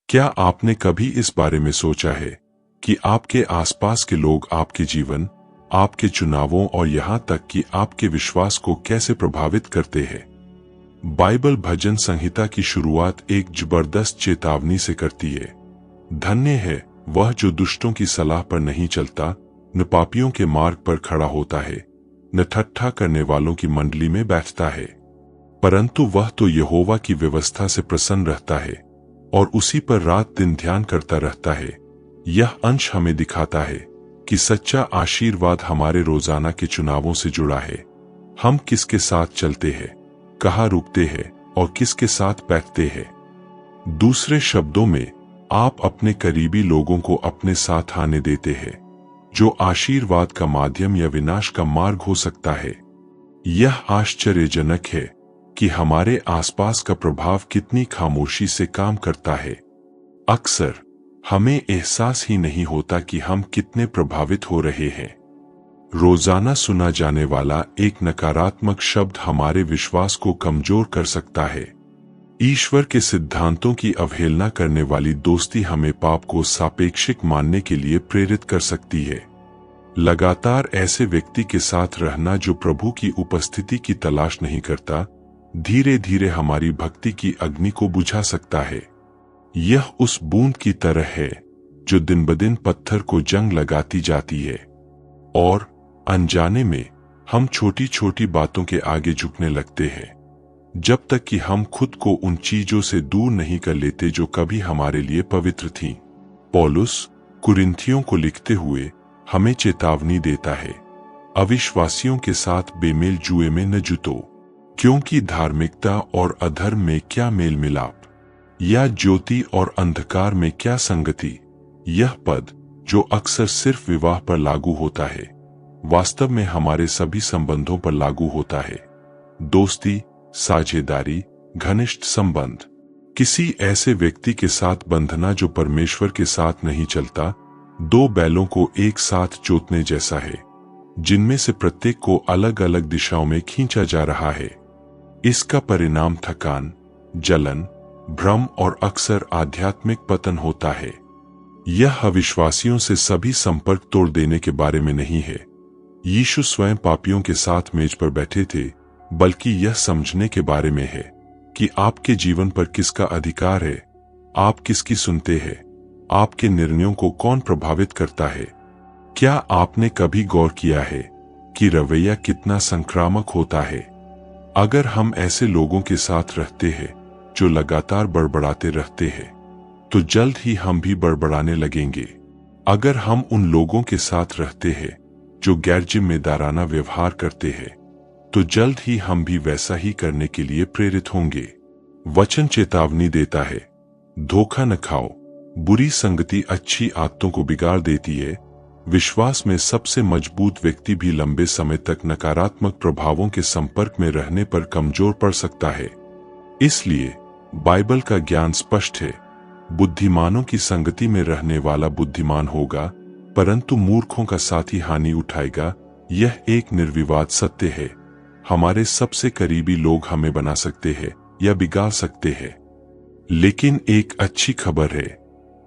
क्या आपने कभी इस बारे में सोचा है कि आपके आसपास के लोग आपके जीवन, आपके चुनावों और यहाँ तक कि आपके विश्वास को कैसे प्रभावित करते हैं? बाइबल भजन संहिता की शुरुआत एक जबरदस्त चेतावनी से करती है। धन्य है वह जो दुष्टों की सलाह पर नहीं चलता, न पापियों के मार्ग पर खड़ा होता है, न ठट्ठा करने वालों की मंडली में बैठता है, परंतु वह तो यहोवा की व्यवस्था से प्रसन्न रहता है और उसी पर रात दिन ध्यान करता रहता है। यह अंश हमें दिखाता है कि सच्चा आशीर्वाद हमारे रोजाना के चुनावों से जुड़ा है। हम किसके साथ चलते हैं, कहाँ रुकते हैं और किसके साथ बैठते हैं। दूसरे शब्दों में, आप अपने करीबी लोगों को अपने साथ आने देते हैं, जो आशीर्वाद का माध्यम या विनाश का मार्ग हो सकता है। यह आश्चर्यजनक है कि हमारे आसपास का प्रभाव कितनी खामोशी से काम करता है। अक्सर हमें एहसास ही नहीं होता कि हम कितने प्रभावित हो रहे हैं। रोजाना सुना जाने वाला एक नकारात्मक शब्द हमारे विश्वास को कमजोर कर सकता है। ईश्वर के सिद्धांतों की अवहेलना करने वाली दोस्ती हमें पाप को सापेक्षिक मानने के लिए प्रेरित कर सकती है। लगातार ऐसे व्यक्ति के साथ रहना जो प्रभु की उपस्थिति की तलाश नहीं करता, धीरे धीरे हमारी भक्ति की अग्नि को बुझा सकता है। यह उस बूंद की तरह है जो दिन ब दिन पत्थर को जंग लगाती जाती है, और अनजाने में हम छोटी छोटी बातों के आगे झुकने लगते हैं, जब तक कि हम खुद को उन चीजों से दूर नहीं कर लेते जो कभी हमारे लिए पवित्र थीं। पौलुस कुरिन्थियों को लिखते हुए हमें चेतावनी देता है, अविश्वासियों के साथ बेमेल जुए में न जुटो, क्योंकि धार्मिकता और अधर्म में क्या मेल मिलाप, या ज्योति और अंधकार में क्या संगति। यह पद, जो अक्सर सिर्फ विवाह पर लागू होता है, वास्तव में हमारे सभी संबंधों पर लागू होता है। दोस्ती, साझेदारी, घनिष्ठ संबंध। किसी ऐसे व्यक्ति के साथ बंधना जो परमेश्वर के साथ नहीं चलता, दो बैलों को एक साथ जोतने जैसा है, जिनमें से प्रत्येक को अलग अलग दिशाओं में खींचा जा रहा है। इसका परिणाम थकान, जलन, भ्रम और अक्सर आध्यात्मिक पतन होता है। यह अविश्वासियों से सभी संपर्क तोड़ देने के बारे में नहीं है। यीशु स्वयं पापियों के साथ मेज पर बैठे थे, बल्कि यह समझने के बारे में है कि आपके जीवन पर किसका अधिकार है, आप किसकी सुनते हैं, आपके निर्णयों को कौन प्रभावित करता है। क्या आपने कभी गौर किया है कि रवैया कितना संक्रामक होता है? अगर हम ऐसे लोगों के साथ रहते हैं जो लगातार बड़बड़ाते रहते हैं, तो जल्द ही हम भी बड़बड़ाने लगेंगे। अगर हम उन लोगों के साथ रहते हैं जो गैर जिम्मेदाराना व्यवहार करते हैं, तो जल्द ही हम भी वैसा ही करने के लिए प्रेरित होंगे। वचन चेतावनी देता है, धोखा न खाओ, बुरी संगति अच्छी आदतों को बिगाड़ देती है। विश्वास में सबसे मजबूत व्यक्ति भी लंबे समय तक नकारात्मक प्रभावों के संपर्क में रहने पर कमजोर पड़ सकता है। इसलिए बाइबल का ज्ञान स्पष्ट है, बुद्धिमानों की संगति में रहने वाला बुद्धिमान होगा, परंतु मूर्खों का साथी हानि उठाएगा। यह एक निर्विवाद सत्य है। हमारे सबसे करीबी लोग हमें बना सकते हैं या बिगाड़ सकते हैं, लेकिन एक अच्छी खबर है,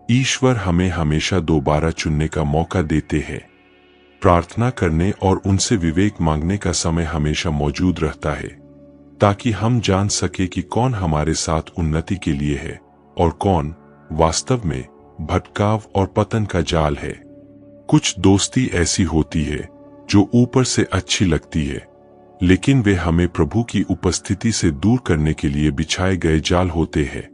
ईश्वर हमें हमेशा दोबारा चुनने का मौका देते हैं। प्रार्थना करने और उनसे विवेक मांगने का समय हमेशा मौजूद रहता है, ताकि हम जान सके कि कौन हमारे साथ उन्नति के लिए है और कौन वास्तव में भटकाव और पतन का जाल है। कुछ दोस्ती ऐसी होती है जो ऊपर से अच्छी लगती है, लेकिन वे हमें प्रभु की उपस्थिति से दूर करने के लिए बिछाए गए जाल होते हैं।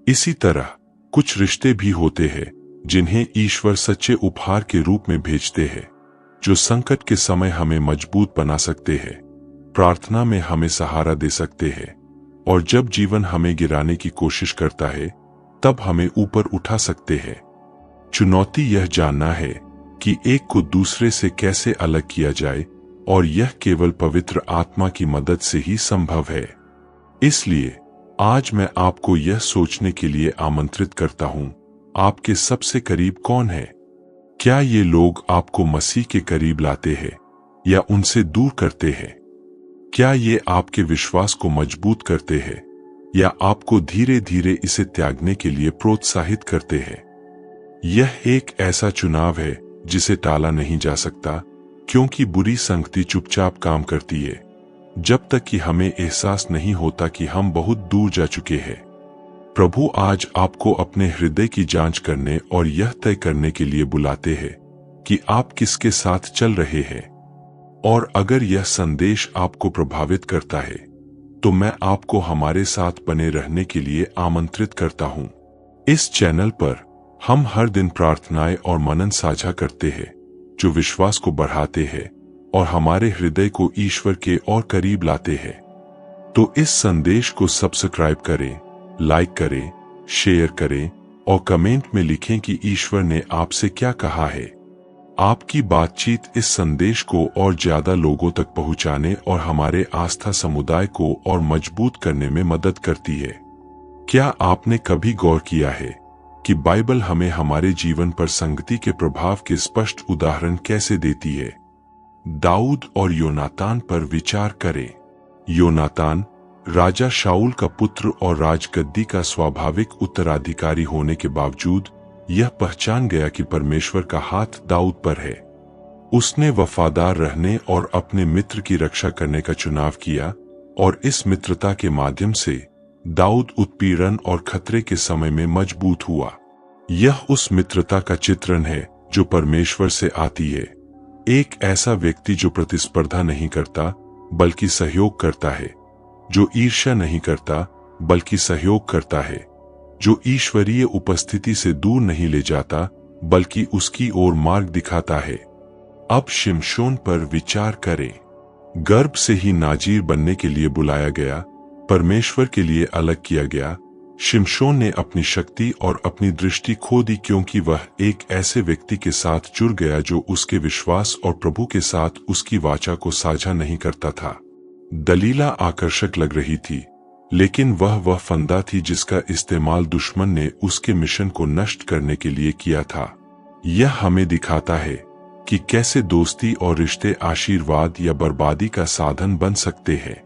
इसी तरह कुछ रिश्ते भी होते हैं जिन्हें ईश्वर सच्चे उपहार के रूप में भेजते हैं, जो संकट के समय हमें मजबूत बना सकते हैं, प्रार्थना में हमें सहारा दे सकते हैं, और जब जीवन हमें गिराने की कोशिश करता है, तब हमें ऊपर उठा सकते हैं। चुनौती यह जानना है कि एक को दूसरे से कैसे अलग किया जाए, और यह केवल पवित्र आत्मा की मदद से ही संभव है। इसलिए आज मैं आपको यह सोचने के लिए आमंत्रित करता हूं, आपके सबसे करीब कौन है? क्या ये लोग आपको मसीह के करीब लाते हैं या उनसे दूर करते हैं? क्या ये आपके विश्वास को मजबूत करते हैं या आपको धीरे धीरे इसे त्यागने के लिए प्रोत्साहित करते हैं। यह एक ऐसा चुनाव है जिसे टाला नहीं जा सकता, क्योंकि बुरी संगति चुपचाप काम करती है जब तक कि हमें एहसास नहीं होता कि हम बहुत दूर जा चुके हैं। प्रभु आज आपको अपने हृदय की जांच करने और यह तय करने के लिए बुलाते हैं कि आप किसके साथ चल रहे हैं। और अगर यह संदेश आपको प्रभावित करता है तो मैं आपको हमारे साथ बने रहने के लिए आमंत्रित करता हूं। इस चैनल पर हम हर दिन प्रार्थनाएं और मनन साझा करते हैं जो विश्वास को बढ़ाते हैं और हमारे हृदय को ईश्वर के और करीब लाते हैं। तो इस संदेश को सब्सक्राइब करें, लाइक करें, शेयर करें और कमेंट में लिखें कि ईश्वर ने आपसे क्या कहा है। आपकी बातचीत इस संदेश को और ज्यादा लोगों तक पहुंचाने और हमारे आस्था समुदाय को और मजबूत करने में मदद करती है। क्या आपने कभी गौर किया है कि बाइबल हमें हमारे जीवन पर संगति के प्रभाव के स्पष्ट उदाहरण कैसे देती है? दाऊद और योनातान पर विचार करें। योनातान राजा शाऊल का पुत्र और राजगद्दी का स्वाभाविक उत्तराधिकारी होने के बावजूद यह पहचान गया कि परमेश्वर का हाथ दाऊद पर है। उसने वफादार रहने और अपने मित्र की रक्षा करने का चुनाव किया और इस मित्रता के माध्यम से दाऊद उत्पीड़न और खतरे के समय में मजबूत हुआ। यह उस मित्रता का चित्रण है जो परमेश्वर से आती है। एक ऐसा व्यक्ति जो प्रतिस्पर्धा नहीं करता बल्कि सहयोग करता है, जो ईर्ष्या नहीं करता बल्कि सहयोग करता है, जो ईश्वरीय उपस्थिति से दूर नहीं ले जाता बल्कि उसकी ओर मार्ग दिखाता है। अब शिमशोन पर विचार करें। गर्भ से ही नाजीर बनने के लिए बुलाया गया, परमेश्वर के लिए अलग किया गया, शिमशोन ने अपनी शक्ति और अपनी दृष्टि खो दी क्योंकि वह एक ऐसे व्यक्ति के साथ जुड़ गया जो उसके विश्वास और प्रभु के साथ उसकी वाचा को साझा नहीं करता था। दलीला आकर्षक लग रही थी, लेकिन वह फंदा थी जिसका इस्तेमाल दुश्मन ने उसके मिशन को नष्ट करने के लिए किया था। यह हमें दिखाता है कि कैसे दोस्ती और रिश्ते आशीर्वाद या बर्बादी का साधन बन सकते हैं।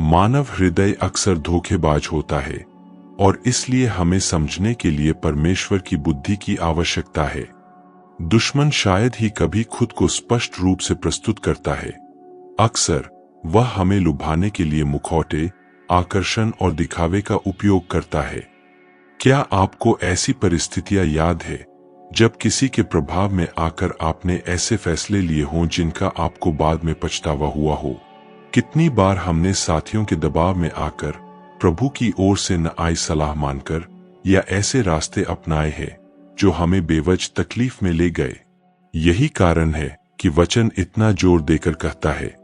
मानव हृदय अक्सर धोखेबाज होता है और इसलिए हमें समझने के लिए परमेश्वर की बुद्धि की आवश्यकता है। दुश्मन शायद ही कभी खुद को स्पष्ट रूप से प्रस्तुत करता है। अक्सर वह हमें लुभाने के लिए मुखौटे, आकर्षण और दिखावे का उपयोग करता है। क्या आपको ऐसी परिस्थितियां याद है जब किसी के प्रभाव में आकर आपने ऐसे फैसले लिए हों जिनका आपको बाद में पछतावा हुआ हो? कितनी बार हमने साथियों के दबाव में आकर, प्रभु की ओर से न आई सलाह मानकर या ऐसे रास्ते अपनाए हैं जो हमें बेवजह तकलीफ में ले गए। यही कारण है कि वचन इतना जोर देकर कहता है,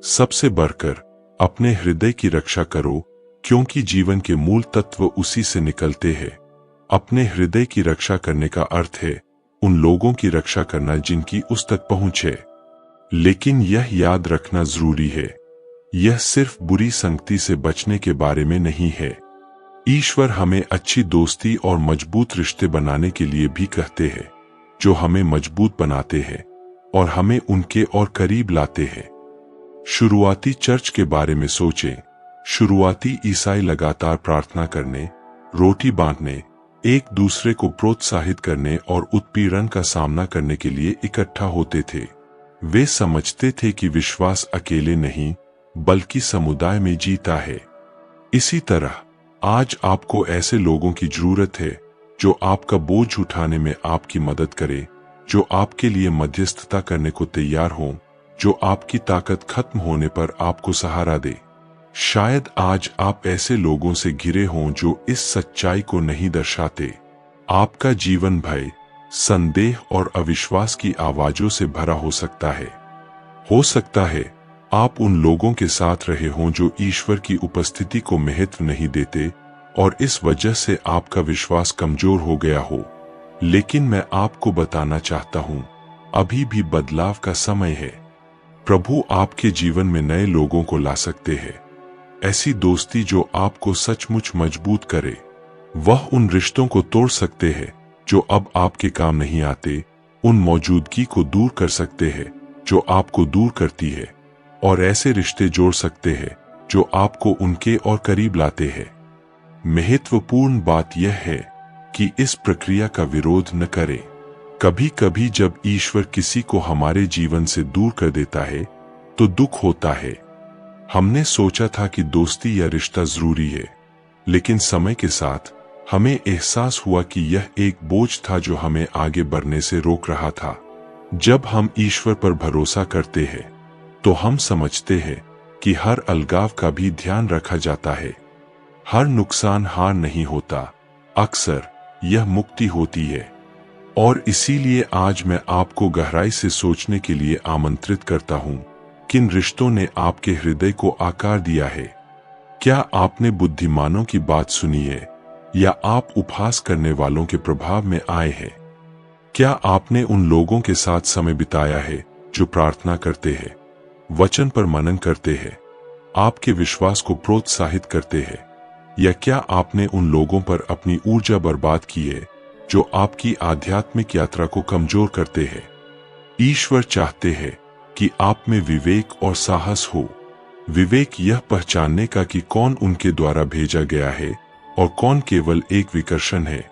सबसे बढ़कर अपने हृदय की रक्षा करो, क्योंकि जीवन के मूल तत्व उसी से निकलते हैं। अपने हृदय की रक्षा करने का अर्थ है उन लोगों की रक्षा करना जिनकी उस तक पहुंच है। लेकिन यह याद रखना जरूरी है, यह सिर्फ बुरी संगति से बचने के बारे में नहीं है। ईश्वर हमें अच्छी दोस्ती और मजबूत रिश्ते बनाने के लिए भी कहते हैं, जो हमें मजबूत बनाते हैं और हमें उनके और करीब लाते हैं। शुरुआती चर्च के बारे में सोचें। शुरुआती ईसाई लगातार प्रार्थना करने, रोटी बांटने, एक दूसरे को प्रोत्साहित करने और उत्पीड़न का सामना करने के लिए इकट्ठा होते थे। वे समझते थे कि विश्वास अकेले नहीं बल्कि समुदाय में जीता है। इसी तरह आज आपको ऐसे लोगों की जरूरत है जो आपका बोझ उठाने में आपकी मदद करे, जो आपके लिए मध्यस्थता करने को तैयार हों, जो आपकी ताकत खत्म होने पर आपको सहारा दे। शायद आज आप ऐसे लोगों से घिरे हों जो इस सच्चाई को नहीं दर्शाते। आपका जीवन भय, संदेह और अविश्वास की आवाजों से भरा हो सकता है आप उन लोगों के साथ रहे हों जो ईश्वर की उपस्थिति को महत्व नहीं देते और इस वजह से आपका विश्वास कमजोर हो गया हो। लेकिन मैं आपको बताना चाहता हूं, अभी भी बदलाव का समय है। प्रभु आपके जीवन में नए लोगों को ला सकते हैं, ऐसी दोस्ती जो आपको सचमुच मजबूत करे। वह उन रिश्तों को तोड़ सकते हैं जो अब आपके काम नहीं आते, उन मौजूदगी को दूर कर सकते हैं जो आपको दूर करती है, और ऐसे रिश्ते जोड़ सकते हैं जो आपको उनके और करीब लाते हैं। महत्वपूर्ण बात यह है कि इस प्रक्रिया का विरोध न करें। कभी कभी जब ईश्वर किसी को हमारे जीवन से दूर कर देता है तो दुख होता है। हमने सोचा था कि दोस्ती या रिश्ता जरूरी है, लेकिन समय के साथ हमें एहसास हुआ कि यह एक बोझ था जो हमें आगे बढ़ने से रोक रहा था। जब हम ईश्वर पर भरोसा करते हैं तो हम समझते हैं कि हर अलगाव का भी ध्यान रखा जाता है। हर नुकसान हार नहीं होता, अक्सर यह मुक्ति होती है। और इसीलिए आज मैं आपको गहराई से सोचने के लिए आमंत्रित करता हूं, किन रिश्तों ने आपके हृदय को आकार दिया है। क्या आपने बुद्धिमानों की बात सुनी है या आप उपहास करने वालों के प्रभाव में आए हैं? क्या आपने उन लोगों के साथ समय बिताया है जो प्रार्थना करते हैं, वचन पर मनन करते हैं, आपके विश्वास को प्रोत्साहित करते हैं? या क्या आपने उन लोगों पर अपनी ऊर्जा बर्बाद की है जो आपकी आध्यात्मिक यात्रा को कमजोर करते हैं? ईश्वर चाहते हैं कि आप में विवेक और साहस हो। विवेक यह पहचानने का कि कौन उनके द्वारा भेजा गया है और कौन केवल एक विकर्षण है।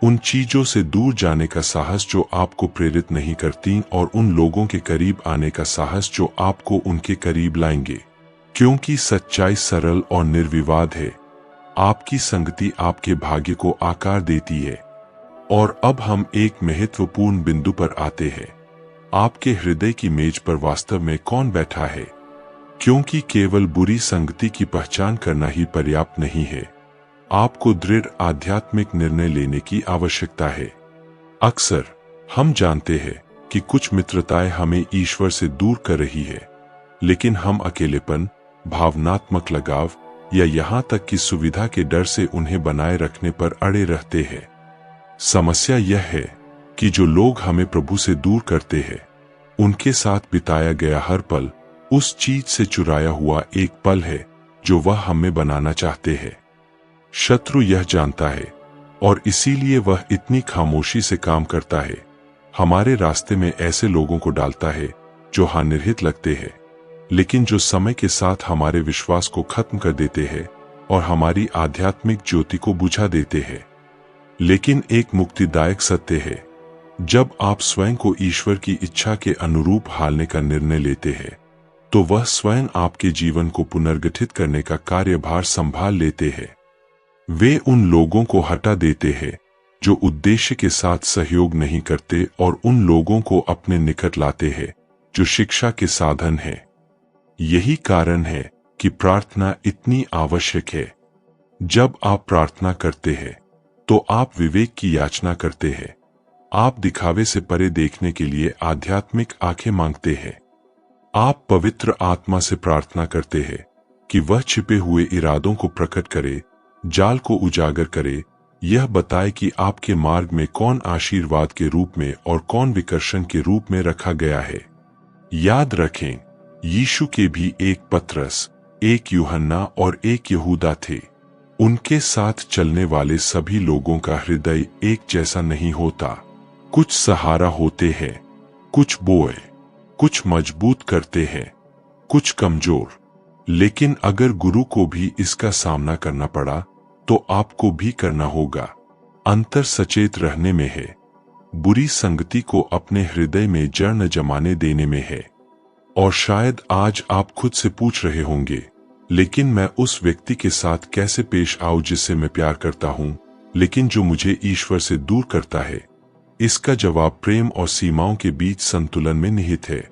उन चीजों से दूर जाने का साहस जो आपको प्रेरित नहीं करती, और उन लोगों के करीब आने का साहस जो आपको उनके करीब लाएंगे। क्योंकि सच्चाई सरल और निर्विवाद है। आपकी संगति आपके भाग्य को आकार देती है। और अब हम एक महत्वपूर्ण बिंदु पर आते हैं। आपके हृदय की मेज पर वास्तव में कौन बैठा है? क्योंकि केवल बुरी संगति की पहचान करना ही पर्याप्त नहीं है। आपको दृढ़ आध्यात्मिक निर्णय लेने की आवश्यकता है। अक्सर हम जानते हैं कि कुछ मित्रताएं हमें ईश्वर से दूर कर रही है, लेकिन हम अकेलेपन, भावनात्मक लगाव या यहाँ तक कि सुविधा के डर से उन्हें बनाए रखने पर अड़े रहते हैं। समस्या यह है कि जो लोग हमें प्रभु से दूर करते हैं, उनके साथ बिताया गया हर पल उस चीज से चुराया हुआ एक पल है जो वह हमें बनाना चाहते हैं। शत्रु यह जानता है और इसीलिए वह इतनी खामोशी से काम करता है। हमारे रास्ते में ऐसे लोगों को डालता है जो हानिरहित लगते हैं, लेकिन जो समय के साथ हमारे विश्वास को खत्म कर देते हैं और हमारी आध्यात्मिक ज्योति को बुझा देते हैं। लेकिन एक मुक्तिदायक सत्य है, जब आप स्वयं को ईश्वर की इच्छा के अनुरूप हालने का निर्णय लेते हैं, तो वह स्वयं आपके जीवन को पुनर्गठित करने का कार्यभार संभाल लेते हैं। वे उन लोगों को हटा देते हैं जो उद्देश्य के साथ सहयोग नहीं करते और उन लोगों को अपने निकट लाते हैं जो शिक्षा के साधन हैं। यही कारण है कि प्रार्थना इतनी आवश्यक है। जब आप प्रार्थना करते हैं तो आप विवेक की याचना करते हैं। आप दिखावे से परे देखने के लिए आध्यात्मिक आंखें मांगते हैं। आप पवित्र आत्मा से प्रार्थना करते हैं कि वह छिपे हुए इरादों को प्रकट करे, जाल को उजागर करे, यह बताए कि आपके मार्ग में कौन आशीर्वाद के रूप में और कौन विकर्षण के रूप में रखा गया है। याद रखें, यीशु के भी एक पतरस, एक यूहन्ना और एक यहूदा थे। उनके साथ चलने वाले सभी लोगों का हृदय एक जैसा नहीं होता। कुछ सहारा होते हैं, कुछ बोए, कुछ मजबूत करते हैं, कुछ कमजोर। लेकिन अगर गुरु को भी इसका सामना करना पड़ा तो आपको भी करना होगा। अंतर सचेत रहने में है, बुरी संगति को अपने हृदय में जड़ न जमाने देने में है। और शायद आज आप खुद से पूछ रहे होंगे, लेकिन मैं उस व्यक्ति के साथ कैसे पेश आऊं जिससे मैं प्यार करता हूं, लेकिन जो मुझे ईश्वर से दूर करता है? इसका जवाब प्रेम और सीमाओं के बीच संतुलन में निहित है।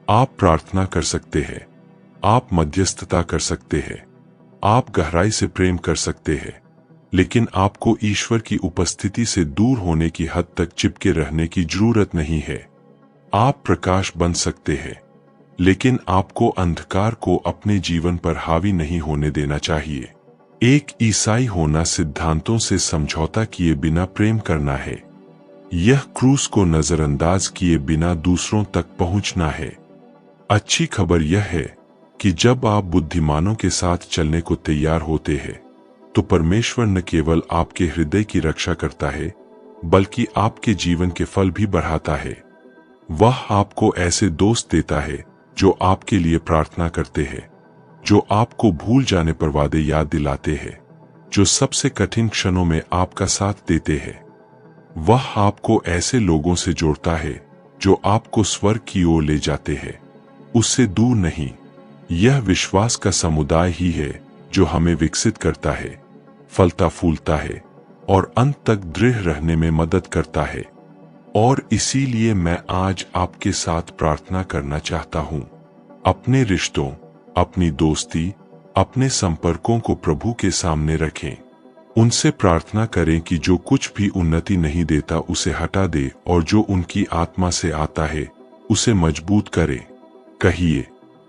आप प्रार्थना कर सकते हैं, आप मध्यस्थता कर सकते हैं, आप गहराई से प्रेम कर सकते हैं, लेकिन आपको ईश्वर की उपस्थिति से दूर होने की हद तक चिपके रहने की जरूरत नहीं है। आप प्रकाश बन सकते हैं, लेकिन आपको अंधकार को अपने जीवन पर हावी नहीं होने देना चाहिए। एक ईसाई होना सिद्धांतों से समझौता किए बिना प्रेम करना है। यह क्रूस को नजरअंदाज किए बिना दूसरों तक पहुंचना है। अच्छी खबर यह है कि जब आप बुद्धिमानों के साथ चलने को तैयार होते हैं, तो परमेश्वर न केवल आपके हृदय की रक्षा करता है, बल्कि आपके जीवन के फल भी बढ़ाता है। वह आपको ऐसे दोस्त देता है जो आपके लिए प्रार्थना करते हैं, जो आपको भूल जाने पर वादे याद दिलाते हैं, जो सबसे कठिन क्षणों में आपका साथ देते हैं। वह आपको ऐसे लोगों से जोड़ता है जो आपको स्वर्ग की ओर ले जाते हैं, उससे दूर नहीं। यह विश्वास का समुदाय ही है जो हमें विकसित करता है, फलता फूलता है और अंत तक दृढ़ रहने में मदद करता है। और इसीलिए मैं आज आपके साथ प्रार्थना करना चाहता हूं। अपने रिश्तों, अपनी दोस्ती, अपने संपर्कों को प्रभु के सामने रखें। उनसे प्रार्थना करें कि जो कुछ भी उन्नति नहीं देता उसे हटा दे और जो उनकी आत्मा से आता है उसे मजबूत करे। कहिए,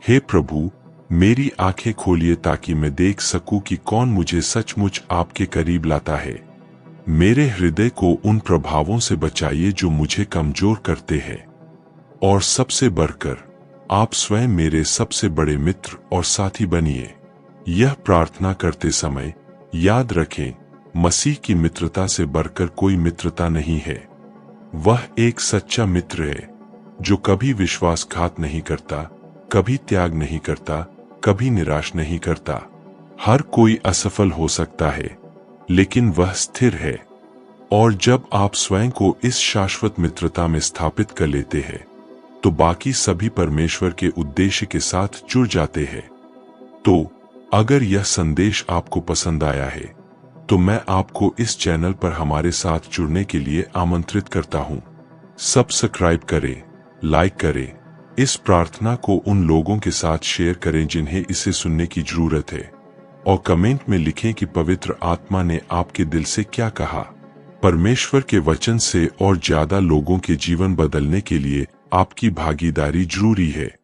हे प्रभु, मेरी आंखें खोलिए ताकि मैं देख सकूं कि कौन मुझे सचमुच आपके करीब लाता है। मेरे हृदय को उन प्रभावों से बचाइए जो मुझे कमजोर करते हैं। और सबसे बढ़कर आप स्वयं मेरे सबसे बड़े मित्र और साथी बनिए। यह प्रार्थना करते समय याद रखें, मसीह की मित्रता से बढ़कर कोई मित्रता नहीं है। वह एक सच्चा मित्र है जो कभी विश्वासघात नहीं करता, कभी त्याग नहीं करता, कभी निराश नहीं करता। हर कोई असफल हो सकता है, लेकिन वह स्थिर है। और जब आप स्वयं को इस शाश्वत मित्रता में स्थापित कर लेते हैं, तो बाकी सभी परमेश्वर के उद्देश्य के साथ जुड़ जाते हैं। तो अगर यह संदेश आपको पसंद आया है, तो मैं आपको इस चैनल पर हमारे साथ जुड़ने के लिए आमंत्रित करता हूं। सब्सक्राइब करें, लाइक करें, इस प्रार्थना को उन लोगों के साथ शेयर करें जिन्हें इसे सुनने की जरूरत है, और कमेंट में लिखें कि पवित्र आत्मा ने आपके दिल से क्या कहा। परमेश्वर के वचन से और ज्यादा लोगों के जीवन बदलने के लिए आपकी भागीदारी जरूरी है।